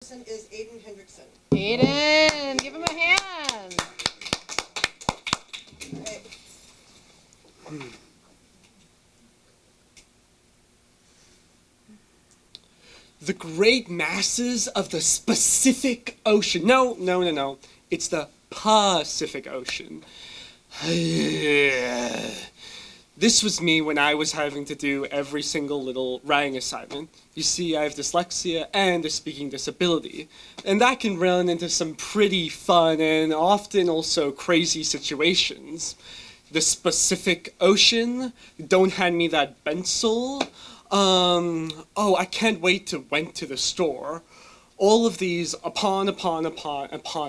Person is Aiden Hendrickson. Aiden, give him a hand. Right. The great masses of the Pacific Ocean. No. It's the Pacific Ocean. This was me when I was having to do every single little writing assignment. You see, I have dyslexia and a speaking disability, and that can run into some pretty fun and often also crazy situations. The Pacific Ocean, don't hand me that pencil. I can't wait to went to the store. All of these upon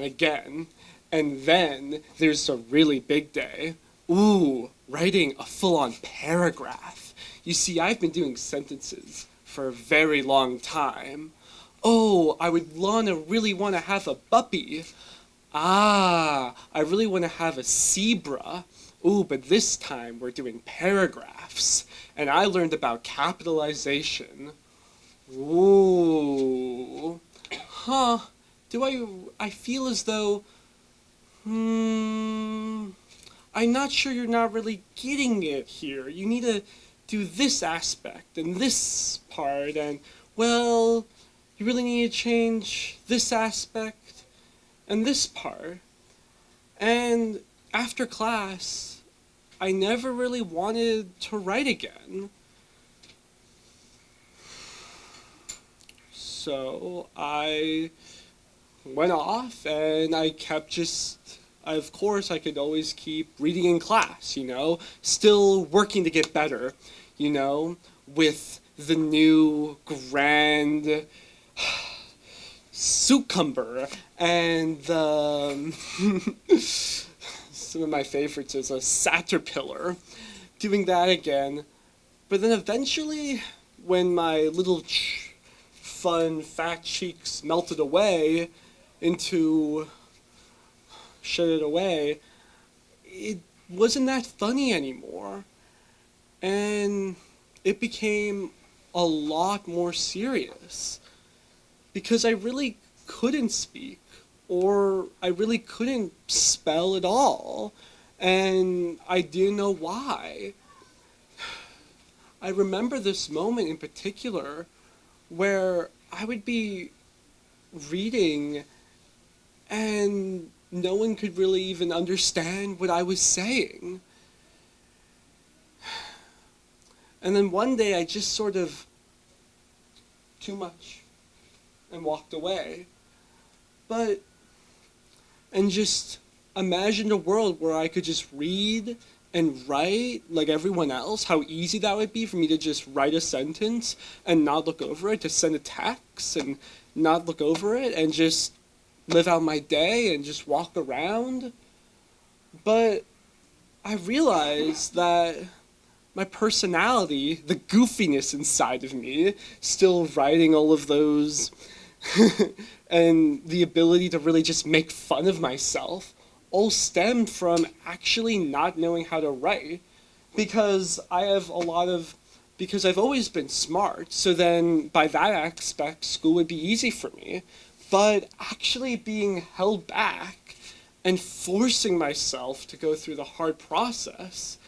again. And then there's a really big day. Ooh, writing a full-on paragraph. You see, I've been doing sentences for a very long time. Oh, I would really want to have a puppy. I really want to have a zebra. Ooh, but this time we're doing paragraphs. And I learned about capitalization. Ooh. Huh. I feel as though, I'm not sure you're not really getting it here. You need to do this aspect and this part, and, well, you really need to change this aspect and this part. And after class, I never really wanted to write again. So I went off and I kept of course I could always keep reading in class, still working to get better, with the new grand cucumber and some of my favorites is a caterpillar, doing that again. But then eventually, when my little fun fat cheeks melted away shut it away, it wasn't that funny anymore. And it became a lot more serious because I really couldn't speak, or I really couldn't spell at all, and I didn't know why. I remember this moment in particular where I would be reading and no one could really even understand what I was saying. And then one day I just sort of too much and walked away. And just imagined a world where I could just read and write like everyone else, how easy that would be for me to just write a sentence and not look over it, to send a text and not look over it and just live out my day and just walk around. But I realized that my personality, the goofiness inside of me, still writing all of those and the ability to really just make fun of myself all stemmed from actually not knowing how to write, because I've always been smart, so then by that aspect school would be easy for me, but actually being held back and forcing myself to go through the hard process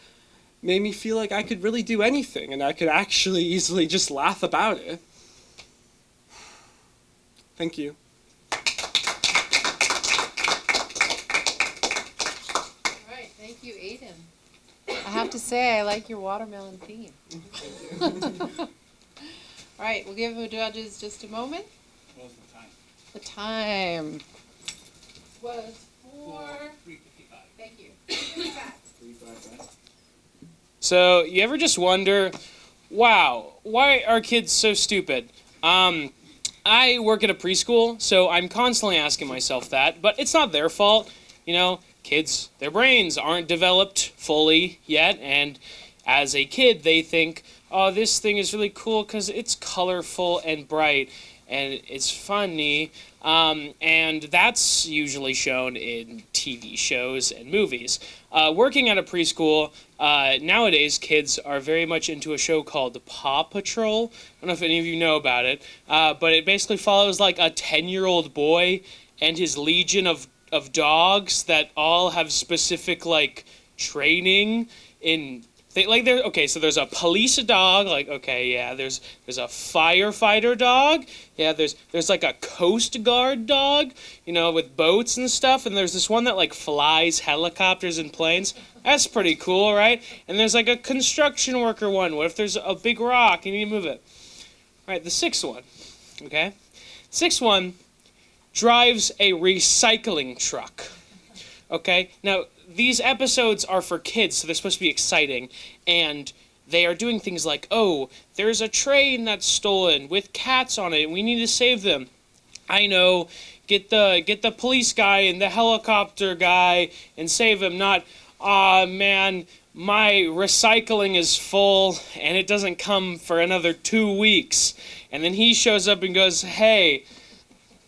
made me feel like I could really do anything and I could actually easily just laugh about it. Thank you. All right, thank you, Aiden. I have to say, I like your watermelon theme. All right, we'll give the judges just a moment. What was the time? The time was 3:55. Thank you. 3:55. 3:55, right? So, you ever just wonder, wow, why are kids so stupid? I work at a preschool, so I'm constantly asking myself that, but it's not their fault. Kids, their brains aren't developed fully yet, and as a kid, they think, oh, this thing is really cool because it's colorful and bright. and it's funny. And that's usually shown in TV shows and movies. Working at a preschool, nowadays kids are very much into a show called Paw Patrol. I don't know if any of you know about it, but it basically follows like a 10-year-old boy and his legion of dogs that all have specific like training in like there. Okay, so there's a police dog. Like okay, yeah. There's a firefighter dog. Yeah. There's like a Coast Guard dog. You know, with boats and stuff. And there's this one that like flies helicopters and planes. That's pretty cool, right? And there's like a construction worker one. What if there's a big rock and you need to move it? All right. The sixth one. Okay. Sixth one drives a recycling truck. Okay. Now, these episodes are for kids, so they're supposed to be exciting, and they are doing things like, oh, there's a train that's stolen with cats on it, and we need to save them. I know, get the police guy and the helicopter guy and save him, not, aw, man, my recycling is full, and it doesn't come for another 2 weeks. And then he shows up and goes, hey,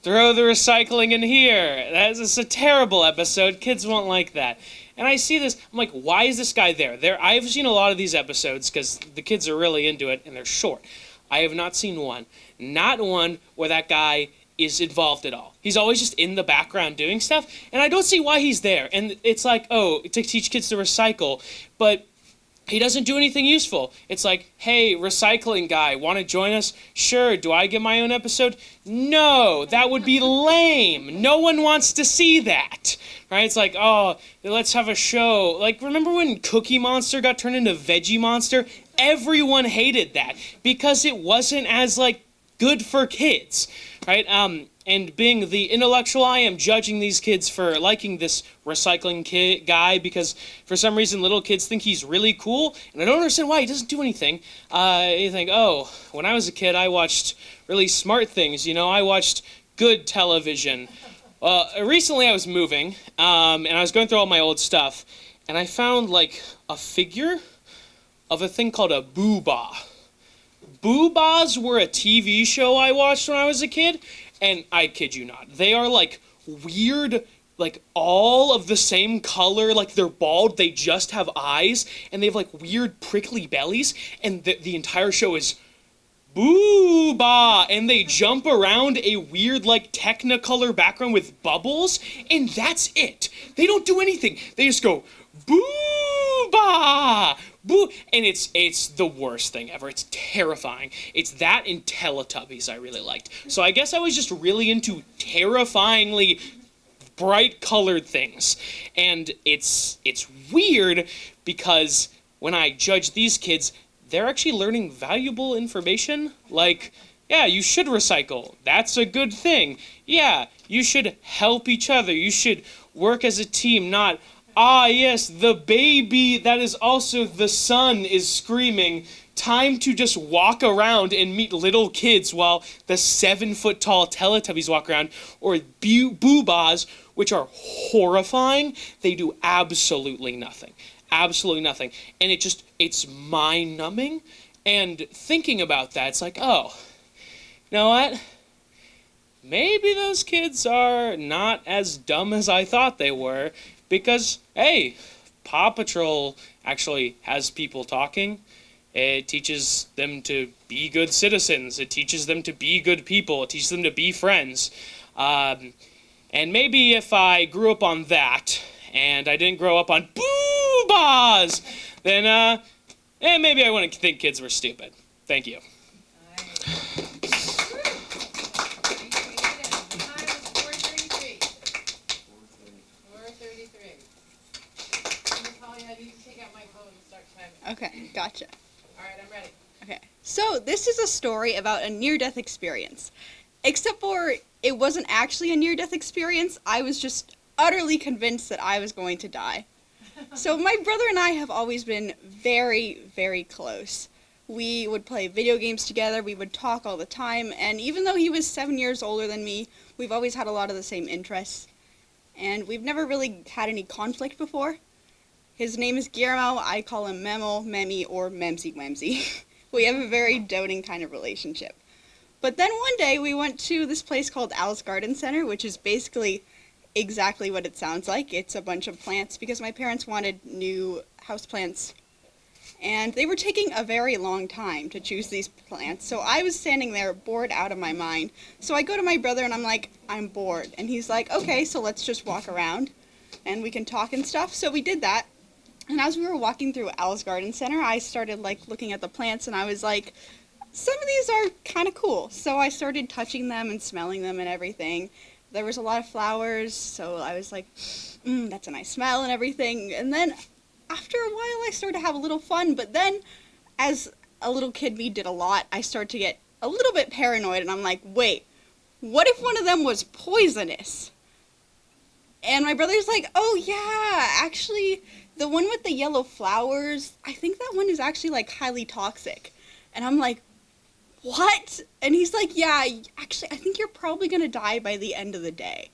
throw the recycling in here. That's a terrible episode. Kids won't like that. And I see this, I'm like, why is this guy there? I've seen a lot of these episodes because the kids are really into it and they're short. I have not seen one. Not one where that guy is involved at all. He's always just in the background doing stuff, and I don't see why he's there. And it's like, oh, to teach kids to recycle, but he doesn't do anything useful. It's like, hey, recycling guy, want to join us? Sure. Do I get my own episode? No, that would be lame. No one wants to see that. Right? It's like, oh, let's have a show. Like, remember when Cookie Monster got turned into Veggie Monster? Everyone hated that because it wasn't as, like, good for kids. Right? And being the intellectual I am, judging these kids for liking this recycling guy because for some reason little kids think he's really cool, and I don't understand why he doesn't do anything. You think, oh, when I was a kid, I watched really smart things. You know, I watched good television. Recently I was moving, and I was going through all my old stuff, and I found, like, a figure of a thing called a boo-bah. Boo-bahs were a TV show I watched when I was a kid, and I kid you not, they are like weird, like all of the same color, like they're bald, they just have eyes, and they have like weird prickly bellies, and the entire show is boo-bah, and they jump around a weird like technicolor background with bubbles, and that's it. They don't do anything. They just go boo-bah, boo, and it's the worst thing ever. It's terrifying. It's that and Teletubbies I really liked. So I guess I was just really into terrifyingly bright colored things. And it's weird because when I judge these kids, they're actually learning valuable information. Like, yeah, you should recycle. That's a good thing. Yeah, you should help each other. You should work as a team, not, ah, yes, the baby that is also the sun is screaming. Time to just walk around and meet little kids while the 7-foot-tall Teletubbies walk around. Or boo-bahs, which are horrifying. They do absolutely nothing. Absolutely nothing. And it's mind-numbing. And thinking about that, it's like, oh, you know what? Maybe those kids are not as dumb as I thought they were. Because, hey, Paw Patrol actually has people talking. It teaches them to be good citizens. It teaches them to be good people. It teaches them to be friends. And maybe if I grew up on that, and I didn't grow up on boo-bahs, then maybe I wouldn't think kids were stupid. Thank you. Okay, gotcha. All right, I'm ready. Okay, so this is a story about a near-death experience. Except for it wasn't actually a near-death experience, I was just utterly convinced that I was going to die. So my brother and I have always been very, very close. We would play video games together, we would talk all the time, and even though he was 7 years older than me, we've always had a lot of the same interests. And we've never really had any conflict before. His name is Guillermo, I call him Memo, Memmy, or Memsy Wemsy. We have a very doting kind of relationship. But then one day we went to this place called Al's Garden Center, which is basically exactly what it sounds like. It's a bunch of plants because my parents wanted new houseplants. And they were taking a very long time to choose these plants. So I was standing there bored out of my mind. So I go to my brother and I'm like, I'm bored. And he's like, okay, so let's just walk around and we can talk and stuff. So we did that. And as we were walking through Al's Garden Center, I started like looking at the plants and I was like, some of these are kind of cool. So I started touching them and smelling them and everything. There was a lot of flowers, so I was like, that's a nice smell and everything. And then after a while, I started to have a little fun. But then, as a little kid me did a lot, I started to get a little bit paranoid. And I'm like, wait, what if one of them was poisonous? And my brother's like, oh yeah, actually, the one with the yellow flowers, I think that one is actually like highly toxic. And I'm like, what? And he's like, yeah, actually, I think you're probably going to die by the end of the day.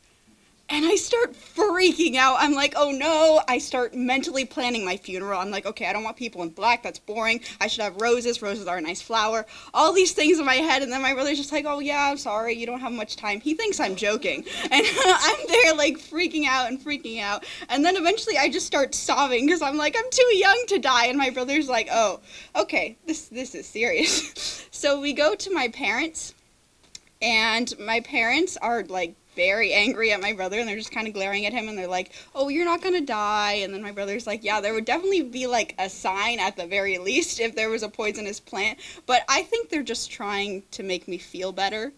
And I start freaking out. I'm like, oh no. I start mentally planning my funeral. I'm like, okay, I don't want people in black. That's boring. I should have roses. Roses are a nice flower. All these things in my head. And then my brother's just like, oh yeah, I'm sorry. You don't have much time. He thinks I'm joking. And I'm there like freaking out. And then eventually I just start sobbing because I'm like, I'm too young to die. And my brother's like, oh, okay, this is serious. So we go to my parents. And my parents are like very angry at my brother, and they're just kind of glaring at him, and they're like, oh, you're not gonna die. And then my brother's like, yeah, there would definitely be like a sign at the very least if there was a poisonous plant, but I think they're just trying to make me feel better.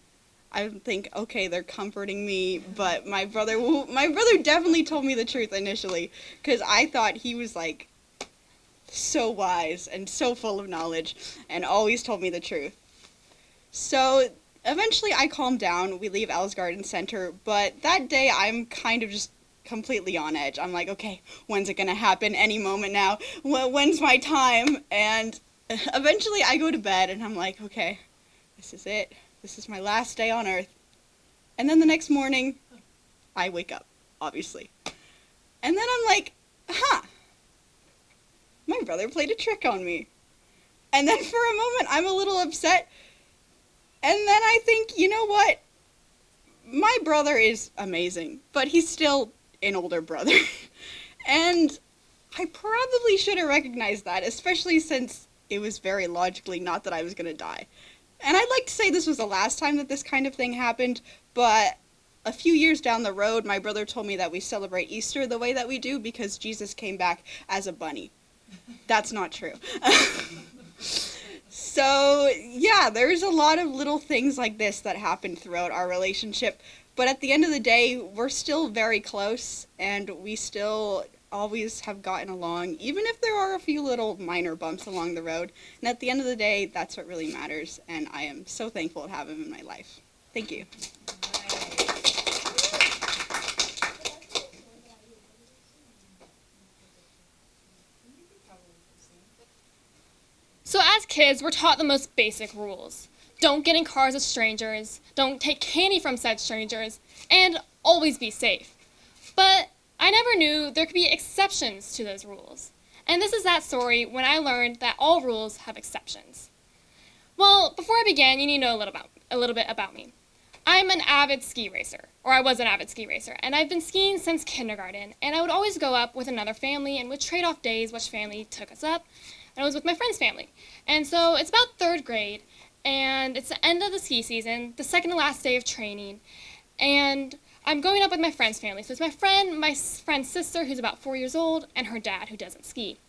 I think, okay, they're comforting me, but my brother definitely told me the truth initially, because I thought he was like so wise and so full of knowledge and always told me the truth. So eventually I calmed down. We leave Al's Garden Center, but that day I'm kind of just completely on edge. I'm like, okay, when's it gonna happen? Any moment now. When's my time? And eventually I go to bed and I'm like, okay, this is it. This is my last day on Earth. And then the next morning, I wake up, obviously. And then I'm like, my brother played a trick on me. And then for a moment, I'm a little upset. And then I think, you know what? My brother is amazing, but he's still an older brother. And I probably should have recognized that, especially since it was very logically not that I was going to die. And I'd like to say this was the last time that this kind of thing happened, but a few years down the road, my brother told me that we celebrate Easter the way that we do because Jesus came back as a bunny. That's not true. So, yeah, there's a lot of little things like this that happen throughout our relationship. But at the end of the day, we're still very close, and we still always have gotten along, even if there are a few little minor bumps along the road. And at the end of the day, that's what really matters, and I am so thankful to have him in my life. Thank you. So as kids, we're taught the most basic rules. Don't get in cars with strangers, don't take candy from said strangers, and always be safe. But I never knew there could be exceptions to those rules. And this is that story when I learned that all rules have exceptions. Well, before I begin, you need to know a little bit about me. I'm an avid ski racer, or I was an avid ski racer, and I've been skiing since kindergarten, and I would always go up with another family and would trade off days which family took us up, and I was with my friend's family. And so it's about 3rd grade, and it's the end of the ski season, the second to last day of training, and I'm going up with my friend's family. So it's my friend's sister, who's about 4 years old, and her dad, who doesn't ski.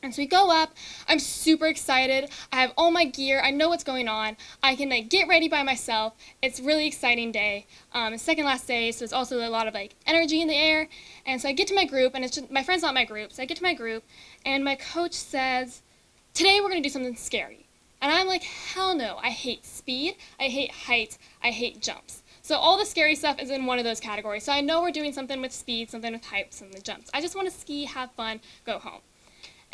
And so we go up, I'm super excited, I have all my gear, I know what's going on, I can get ready by myself, it's a really exciting day. It's second last day, so it's also a lot of energy in the air, and so I get to my group, and it's just, my friend's not my group, so I get to my group, and my coach says, today we're going to do something scary. And I'm like, hell no, I hate speed, I hate heights, I hate jumps. So all the scary stuff is in one of those categories, so I know we're doing something with speed, something with height, something with jumps. I just want to ski, have fun, go home.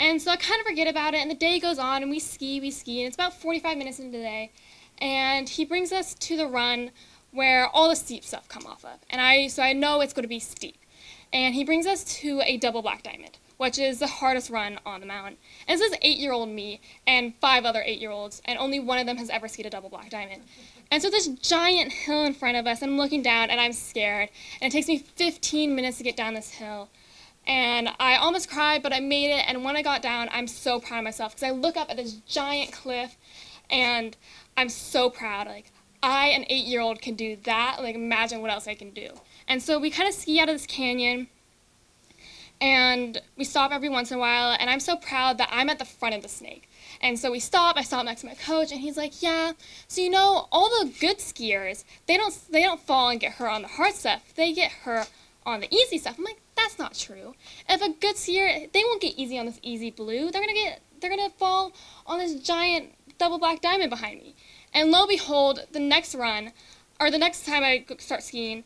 And so I kind of forget about it, and the day goes on, and we ski, and it's about 45 minutes into the day, and he brings us to the run where all the steep stuff come off of, and I know it's going to be steep. And he brings us to a double black diamond, which is the hardest run on the mountain. And this is 8-year-old me and 5 other 8-year-olds, and only one of them has ever skied a double black diamond. And so this giant hill in front of us, and I'm looking down, and I'm scared. And it takes me 15 minutes to get down this hill. And I almost cried, but I made it. And when I got down, I'm so proud of myself because I look up at this giant cliff, and I'm so proud. Like, I, an 8-year-old, can do that. Like, imagine what else I can do. And so we kind of ski out of this canyon, and we stop every once in a while, and I'm so proud that I'm at the front of the snake. And so we stop, I stop next to my coach, and he's like, yeah, so you know, all the good skiers, they don't fall and get hurt on the hard stuff, they get hurt on the easy stuff. I'm like, that's not true. If a good skier, they won't get easy on this easy blue, they're gonna fall on this giant double black diamond behind me. And lo and behold, the next run, or the next time I start skiing,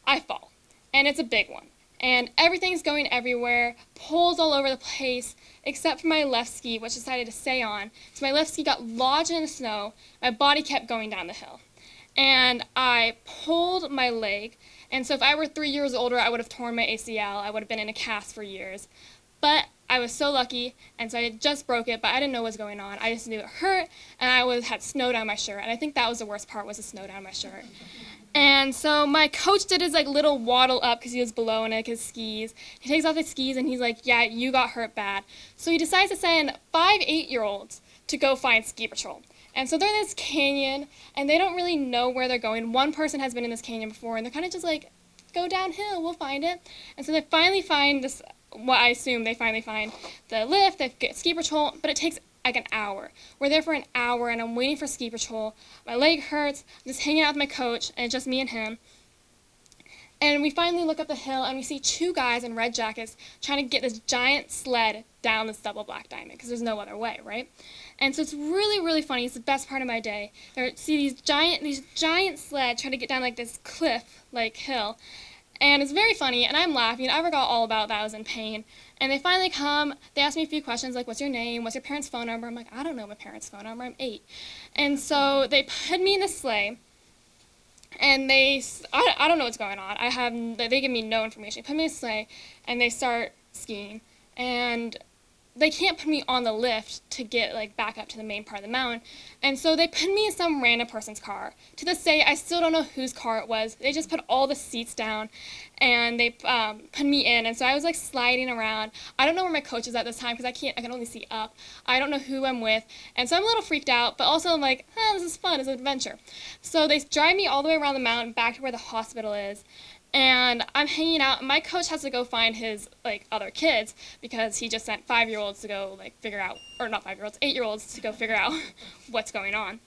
I fall. And it's a big one. And everything's going everywhere, poles all over the place, except for my left ski, which decided to stay on. So my left ski got lodged in the snow, my body kept going down the hill. And I pulled my leg, and so if I were 3 years older, I would have torn my ACL, I would have been in a cast for years. But I was so lucky, and so I just broke it, but I didn't know what was going on. I just knew it hurt, and I had snow down my shirt, and I think that was the worst part, was the snow down my shirt. And so my coach did his like little waddle up because he was below in like his skis. He takes off his skis and he's like, yeah, you got hurt bad. So he decides to send 5 8-year-olds to go find ski patrol. And so they're in this canyon and they don't really know where they're going. One person has been in this canyon before and they're kind of just like, go downhill, we'll find it. And so they finally find this, what I assume they finally find the lift, they get ski patrol, but it takes like an hour. We're there for an hour and I'm waiting for ski patrol. My leg hurts, I'm just hanging out with my coach and it's just me and him. And we finally look up the hill and we see 2 guys in red jackets trying to get this giant sled down this double black diamond because there's no other way, right? And so it's really, really funny. It's the best part of my day. There, see these giant sled trying to get down like this cliff, like hill. And it's very funny, and I'm laughing. I forgot all about that. I was in pain. And they finally come. They ask me a few questions, like, what's your name? What's your parents' phone number? I'm like, I don't know my parents' phone number. I'm 8. And so they put me in the sleigh, and I don't know what's going on. They give me no information. They put me in the sleigh, and they start skiing. And they can't put me on the lift to get like back up to the main part of the mountain. And so they put me in some random person's car. To this day, I still don't know whose car it was. They just put all the seats down and they put me in. And so I was like sliding around. I don't know where my coach is at this time because I can only see up. I don't know who I'm with. And so I'm a little freaked out, but also I'm like, this is fun, it's an adventure. So they drive me all the way around the mountain back to where the hospital is. And I'm hanging out, and my coach has to go find his, like, other kids, because he just sent 5-year-olds to go, like, figure out, or not 5-year-olds, 8-year-olds to go figure out what's going on.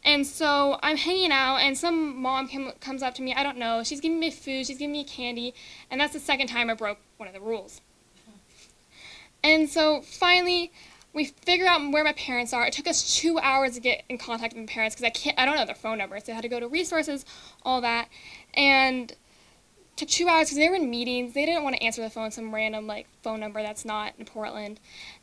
And so I'm hanging out, and some mom comes up to me, I don't know, she's giving me food, she's giving me candy, and that's the second time I broke one of the rules. And so finally, we figure out where my parents are. It took us 2 hours to get in contact with my parents, because I don't know their phone numbers, so I had to go to resources, all that, and took 2 hours because they were in meetings. They didn't want to answer the phone, some random like phone number that's not in Portland.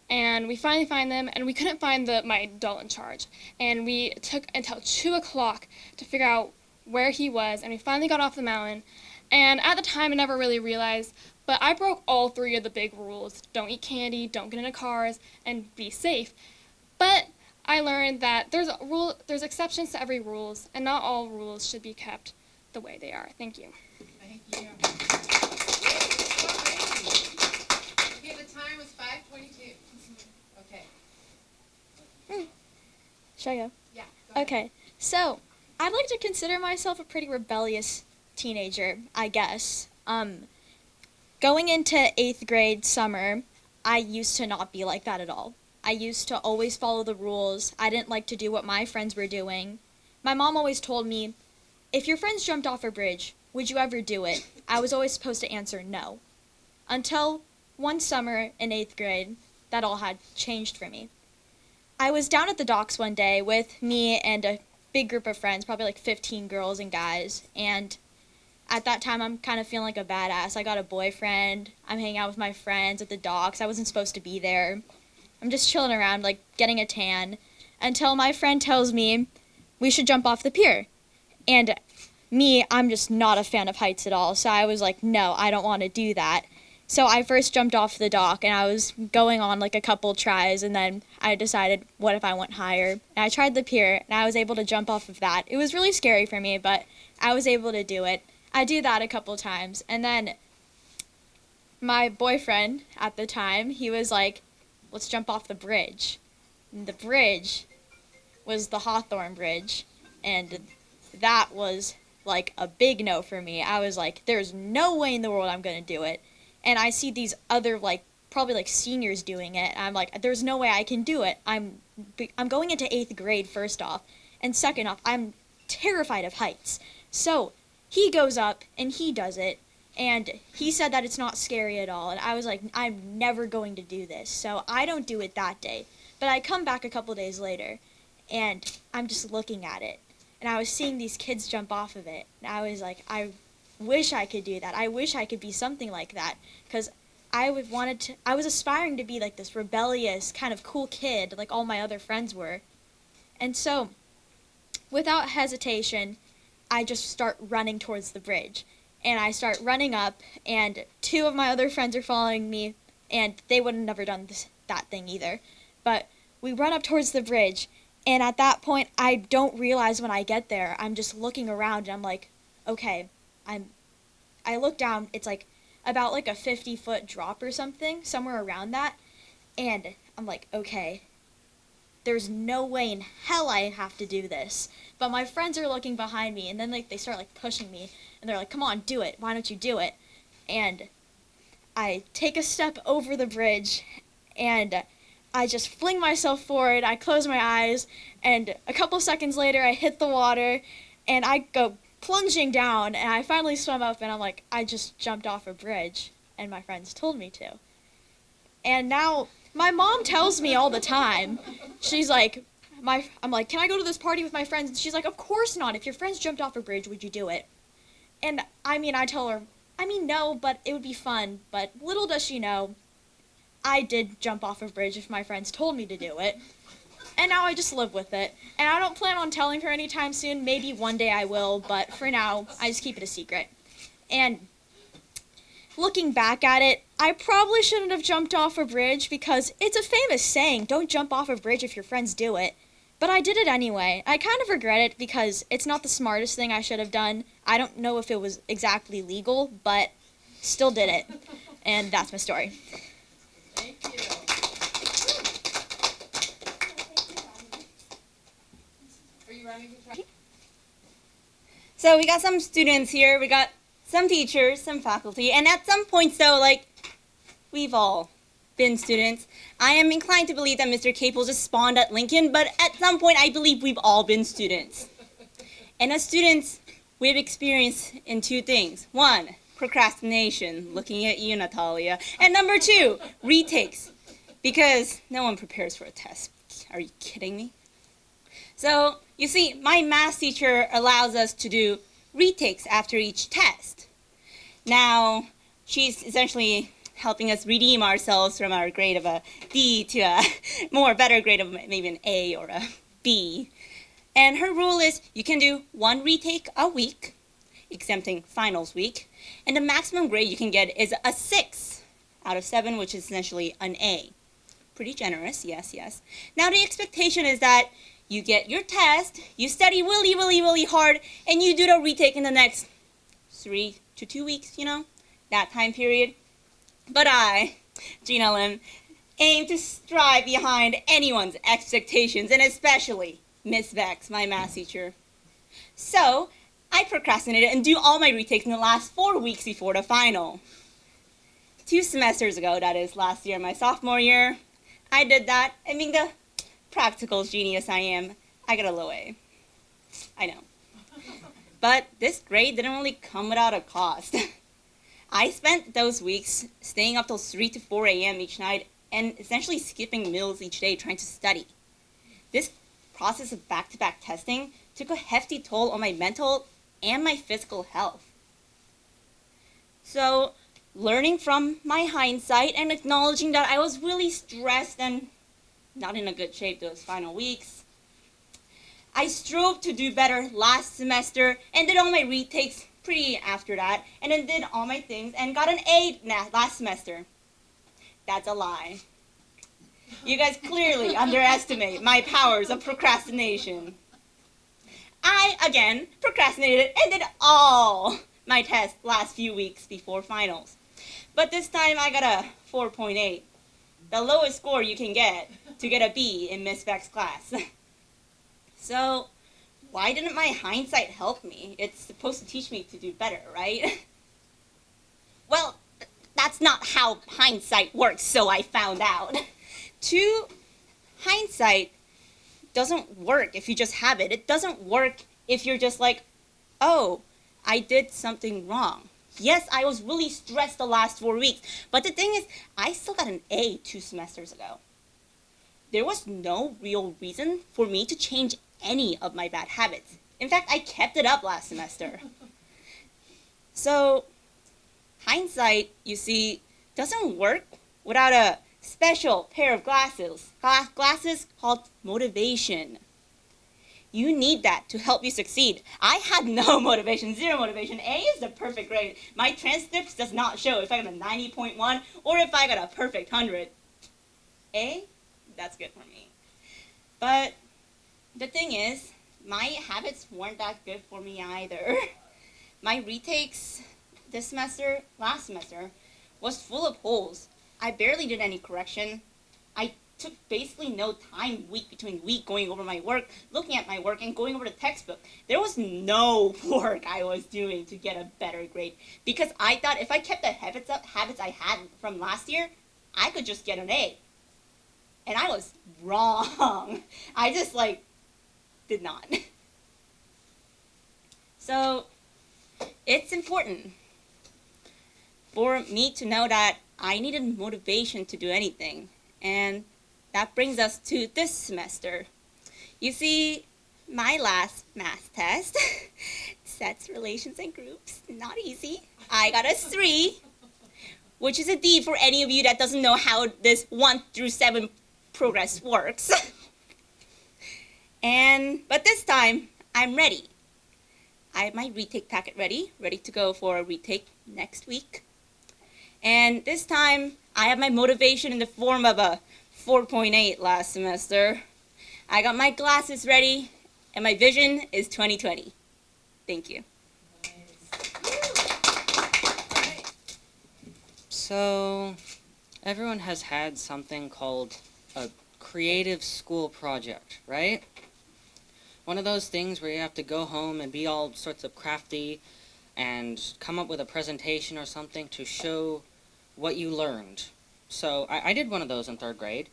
And we finally find them, and we couldn't find my adult in charge. And we took until 2 o'clock to figure out where he was, and we finally got off the mountain. And at the time, I never really realized, but I broke all 3 of the big rules. Don't eat candy, don't get into cars, and be safe. But I learned that there's exceptions to every rules, and not all rules should be kept the way they are. Thank you. Thank you. Okay, the time was 5:22. Okay. Should I go? Yeah. Go ahead. Okay, so I'd like to consider myself a pretty rebellious teenager, I guess. Going into 8th grade summer, I used to not be like that at all. I used to always follow the rules. I didn't like to do what my friends were doing. My mom always told me, if your friends jumped off a bridge, would you ever do it? I was always supposed to answer no. Until one summer in 8th grade, that all had changed for me. I was down at the docks one day with me and a big group of friends, probably like 15 girls and guys, and at that time I'm kind of feeling like a badass. I got a boyfriend, I'm hanging out with my friends at the docks, I wasn't supposed to be there. I'm just chilling around, like getting a tan, until my friend tells me we should jump off the pier. And me, I'm just not a fan of heights at all, so I was like, no, I don't want to do that. So I first jumped off the dock, and I was going on like a couple tries, and then I decided, what if I went higher? And I tried the pier, and I was able to jump off of that. It was really scary for me, but I was able to do it. I did that a couple times, and then my boyfriend at the time, he was like, let's jump off the bridge. And the bridge was the Hawthorne Bridge, and that was like a big no for me. I was like, there's no way in the world I'm going to do it. And I see these other, like, probably like seniors doing it. I'm like, there's no way I can do it. I'm going into 8th grade, first off. And second off, I'm terrified of heights. So he goes up and he does it. And he said that it's not scary at all. And I was like, I'm never going to do this. So I don't do it that day. But I come back a couple days later, and I'm just looking at it. And I was seeing these kids jump off of it. And I was like, I wish I could do that. I wish I could be something like that. Because I was aspiring to be like this rebellious, kind of cool kid, like all my other friends were. And so, without hesitation, I just start running towards the bridge. And I start running up, and 2 of my other friends are following me, and they would have never done that thing either. But we run up towards the bridge, and at that point, I don't realize when I get there, I'm just looking around, and I'm like, okay, I look down, it's like about like a 50-foot drop or something, somewhere around that, and I'm like, okay, there's no way in hell I have to do this. But my friends are looking behind me, and then like they start like pushing me, and they're like, come on, do it, why don't you do it? And I take a step over the bridge, and I just fling myself forward, I close my eyes, and a couple seconds later I hit the water, and I go plunging down, and I finally swim up, and I'm like, I just jumped off a bridge, and my friends told me to. And now, my mom tells me all the time, she's like, I'm like, can I go to this party with my friends? And she's like, of course not. If your friends jumped off a bridge, would you do it? And I tell her, no, but it would be fun. But little does she know, I did jump off a bridge if my friends told me to do it. And now I just live with it. And I don't plan on telling her anytime soon. Maybe one day I will, but for now, I just keep it a secret. And looking back at it, I probably shouldn't have jumped off a bridge because it's a famous saying, don't jump off a bridge if your friends do it. But I did it anyway. I kind of regret it because it's not the smartest thing I should have done. I don't know if it was exactly legal, but still did it. And that's my story. Thank you. Are you running the track? So we got some students here, we got some teachers, some faculty, and at some points though, like, we've all been students. I am inclined to believe that Mr. Capel just spawned at Lincoln, but at some point I believe we've all been students. And as students, we have experience in 2 things. 1, procrastination, looking at you, Natalia. And number 2, retakes, because no one prepares for a test. Are you kidding me? So, you see, my math teacher allows us to do retakes after each test. Now, she's essentially helping us redeem ourselves from our grade of a D to a better grade of maybe an A or a B. And her rule is you can do 1 retake a week, exempting finals week, and the maximum grade you can get is a 6 out of 7, which is essentially an A. Pretty generous, yes, yes. Now the expectation is that you get your test, you study really hard, and you do the retake in the next 3 to 2 weeks, that time period. But I, Gina Lim, aim to strive behind anyone's expectations, and especially Miss Vex, my math teacher. So, I procrastinated and do all my retakes in the last 4 weeks before the final. 2 semesters ago, that is last year, my sophomore year, I did that, and being the practical genius I am, I got a low A. I know. But this grade didn't really come without a cost. I spent those weeks staying up till 3 to 4 a.m. each night and essentially skipping meals each day trying to study. This process of back-to-back testing took a hefty toll on my mental and my physical health. So, learning from my hindsight and acknowledging that I was really stressed and not in a good shape those final weeks, I strove to do better last semester and did all my retakes pretty after that, and then did all my things and got an A last semester. That's a lie. You guys clearly underestimate my powers of procrastination. I, again, procrastinated and did all my tests last few weeks before finals. But this time I got a 4.8, the lowest score you can get to get a B in Miss Beck's class. So, why didn't my hindsight help me? It's supposed to teach me to do better, right? Well, that's not how hindsight works, so I found out. Hindsight doesn't work if you just have it. It doesn't work if you're just like, oh, I did something wrong. Yes, I was really stressed the last 4 weeks, but the thing is, I still got an A 2 semesters ago. There was no real reason for me to change any of my bad habits. In fact, I kept it up last semester. So, hindsight, you see, doesn't work without a special pair of glasses called motivation. You need that to help you succeed. I had no motivation, zero motivation. A is the perfect grade. My transcript does not show if I got a 90.1 or if I got a perfect 100. A, that's good for me. But the thing is, my habits weren't that good for me either. My retakes this semester, last semester, was full of holes. I barely did any correction. I took basically no time week between week going over my work, looking at my work, and going over the textbook. There was no work I was doing to get a better grade because I thought if I kept the habits I had from last year, I could just get an A. And I was wrong. I just did not. So it's important for me to know that I needed motivation to do anything. And that brings us to this semester. You see, my last math test, sets, relations, and groups, not easy. I got a 3, which is a D for any of you that doesn't know how this 1 through 7 progress works. But this time, I'm ready. I have my retake packet ready to go for a retake next week. And this time, I have my motivation in the form of a 4.8 last semester. I got my glasses ready, and my vision is 2020. Thank you. So, everyone has had something called a creative school project, right? One of those things where you have to go home and be all sorts of crafty and come up with a presentation or something to show what you learned. So I did one of those in 3rd grade,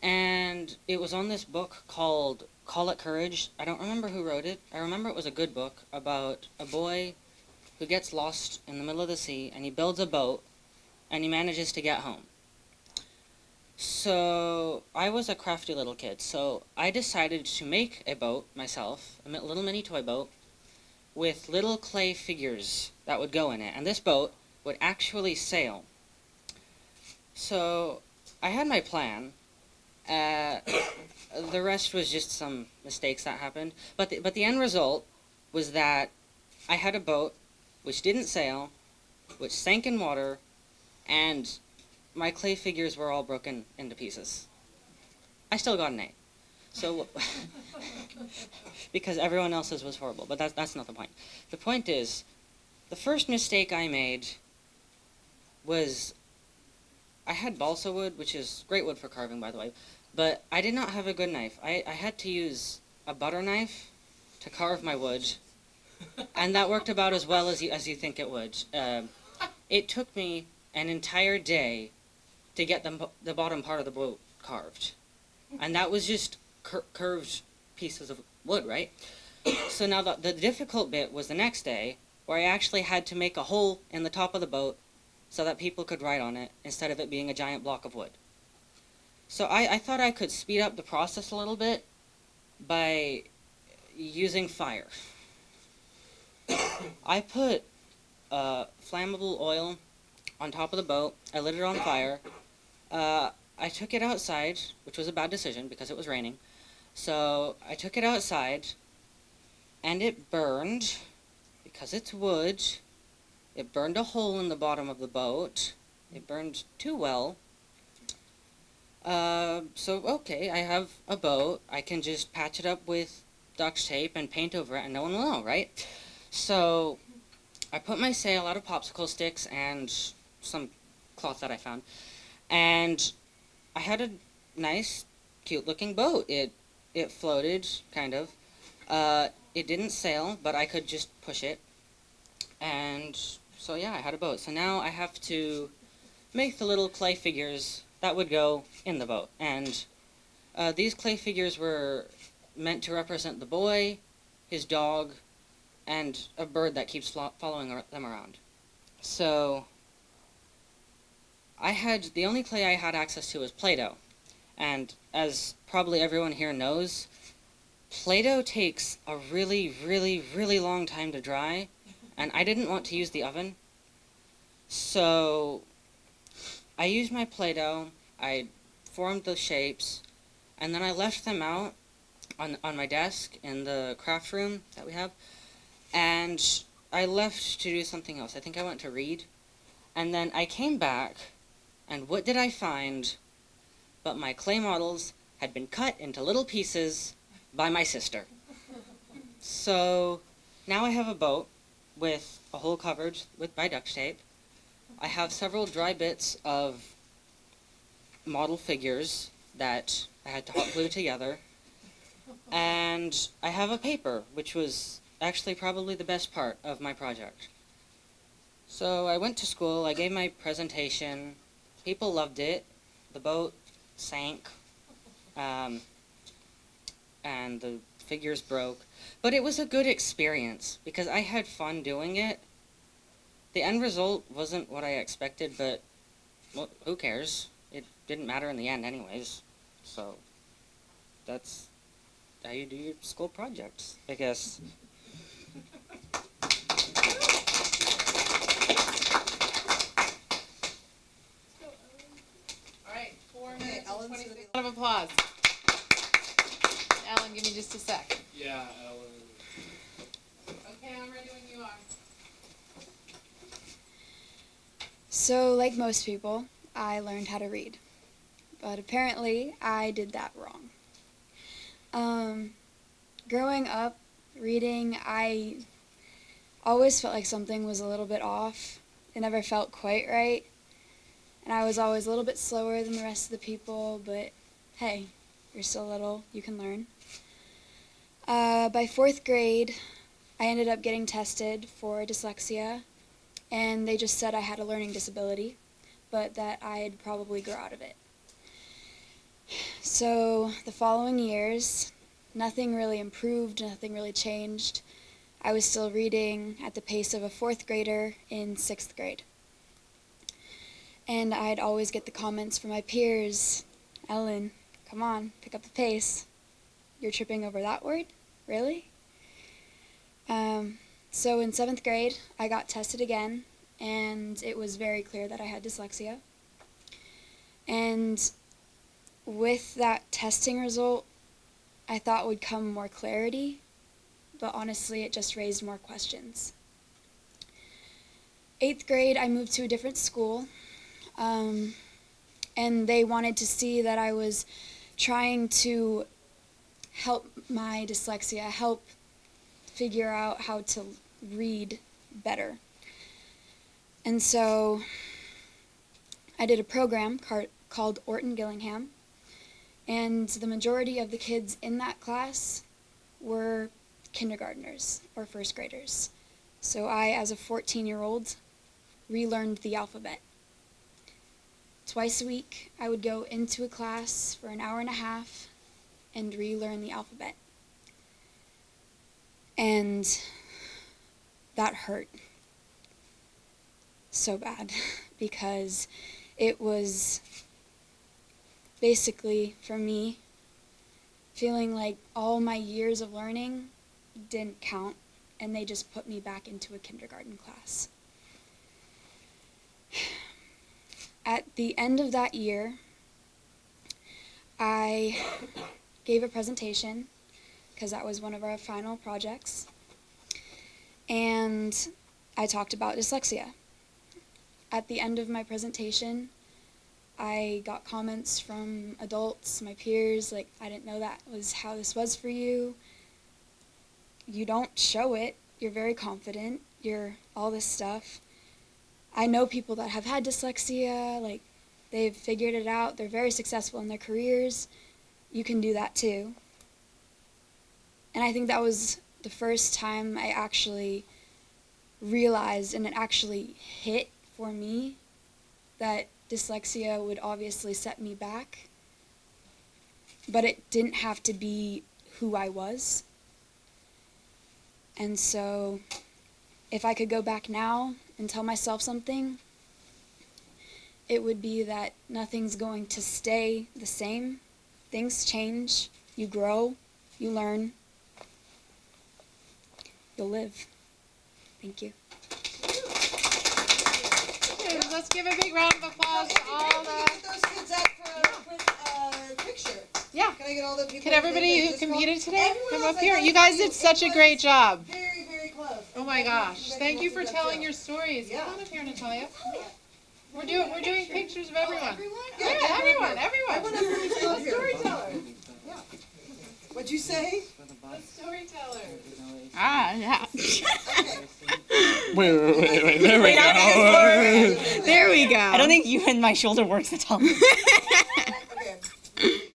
and it was on this book called Call It Courage. I don't remember who wrote it. I remember it was a good book about a boy who gets lost in the middle of the sea, and he builds a boat, and he manages to get home. So I was a crafty little kid, so I decided to make a boat myself, a little mini toy boat, with little clay figures that would go in it, and this boat would actually sail. So I had my plan. The rest was just some mistakes that happened. But the end result was that I had a boat which didn't sail, which sank in water, and my clay figures were all broken into pieces. I still got an A. So, because everyone else's was horrible. But that's not the point. The point is, the first mistake I made was I had balsa wood, which is great wood for carving, by the way, but I did not have a good knife. I had to use a butter knife to carve my wood, and that worked about as well as you think it would. It took me an entire day to get the bottom part of the boat carved, and that was just curved pieces of wood, right? So now the difficult bit was the next day, where I actually had to make a hole in the top of the boat so that people could ride on it instead of it being a giant block of wood. So I thought I could speed up the process a little bit by using fire. I put flammable oil on top of the boat. I lit it on fire. I took it outside, which was a bad decision because it was raining. So I took it outside, and it burned because it's wood, it burned a hole in the bottom of the boat. It burned too well. So, okay, I have a boat. I can just patch it up with duct tape and paint over it and no one will know, right? So, I put my sail out of popsicle sticks and some cloth that I found. And I had a nice, cute-looking boat. It floated, kind of. It didn't sail, but I could just push it. And so, yeah, I had a boat. So now I have to make the little clay figures that would go in the boat. And these clay figures were meant to represent the boy, his dog, and a bird that keeps following them around. So the only clay I had access to was Play-Doh. And as probably everyone here knows, Play-Doh takes a really, really, really long time to dry, and I didn't want to use the oven. So I used my Play-Doh, I formed the shapes, and then I left them out on my desk in the craft room that we have, and I left to do something else. I think I went to read, and then I came back, and what did I find? But my clay models had been cut into little pieces by my sister. So now I have a boat with a hole covered by duct tape. I have several dry bits of model figures that I had to hot glue together. And I have a paper, which was actually probably the best part of my project. So I went to school, I gave my presentation, people loved it, the boat sank, and the figures broke. But it was a good experience, because I had fun doing it. The end result wasn't what I expected, but well, who cares? It didn't matter in the end anyways. So that's how you do your school projects, I guess. All right, 4 minutes and 26. Round of applause. Alan, give me just a sec. Yeah, Okay, I'm ready when you are. So, like most people, I learned how to read. But apparently, I did that wrong. Growing up, reading, I always felt like something was a little bit off. It never felt quite right. And I was always a little bit slower than the rest of the people, but hey, you're still little, you can learn. By 4th grade, I ended up getting tested for dyslexia, and they just said I had a learning disability, but that I'd probably grow out of it. So the following years, nothing really improved, nothing really changed. I was still reading at the pace of a 4th grader in 6th grade. And I'd always get the comments from my peers, "Ellen, come on, pick up the pace. You're tripping over that word? Really?" So in 7th grade, I got tested again, and it was very clear that I had dyslexia. And with that testing result, I thought would come more clarity, but honestly, it just raised more questions. 8th grade, I moved to a different school, and they wanted to see that I was trying to help my dyslexia, help figure out how to read better. And so I did a program called Orton Gillingham, and the majority of the kids in that class were kindergartners or 1st graders. So I, as a 14-year-old, relearned the alphabet. Twice a week, I would go into a class for an hour and a half and relearn the alphabet. And that hurt so bad because it was basically, for me, feeling like all my years of learning didn't count, and they just put me back into a kindergarten class. At the end of that year, I gave a presentation, because that was one of our final projects, and I talked about dyslexia. At the end of my presentation, I got comments from adults, my peers, like, I didn't know that was how this was for you. You don't show it. You're very confident. You're all this stuff. I know people that have had dyslexia, like, they've figured it out. They're very successful in their careers. You can do that too. And I think that was the first time I actually realized, and it actually hit for me, that dyslexia would obviously set me back, but it didn't have to be who I was. And so if I could go back now and tell myself something, it would be that nothing's going to stay the same. Things change, you grow, you learn, you'll live. Thank you. Okay, let's give a big round of applause to all the... Get those kids up for a picture. Yeah. Can I get all the people? Can everybody who competed today Everyone come else up I here? got You guys to did such a great job. Very, very close. Oh my gosh. Thank you for telling your stories. Yeah. Come on up here, Natalia. We're doing pictures of everyone. Everyone? Yeah, everyone. Everyone up really close here. Storyteller. Yeah. What'd you say? The storyteller. Ah, yeah. Okay. Wait. There we go. There we go. I don't think you and my shoulder works at all.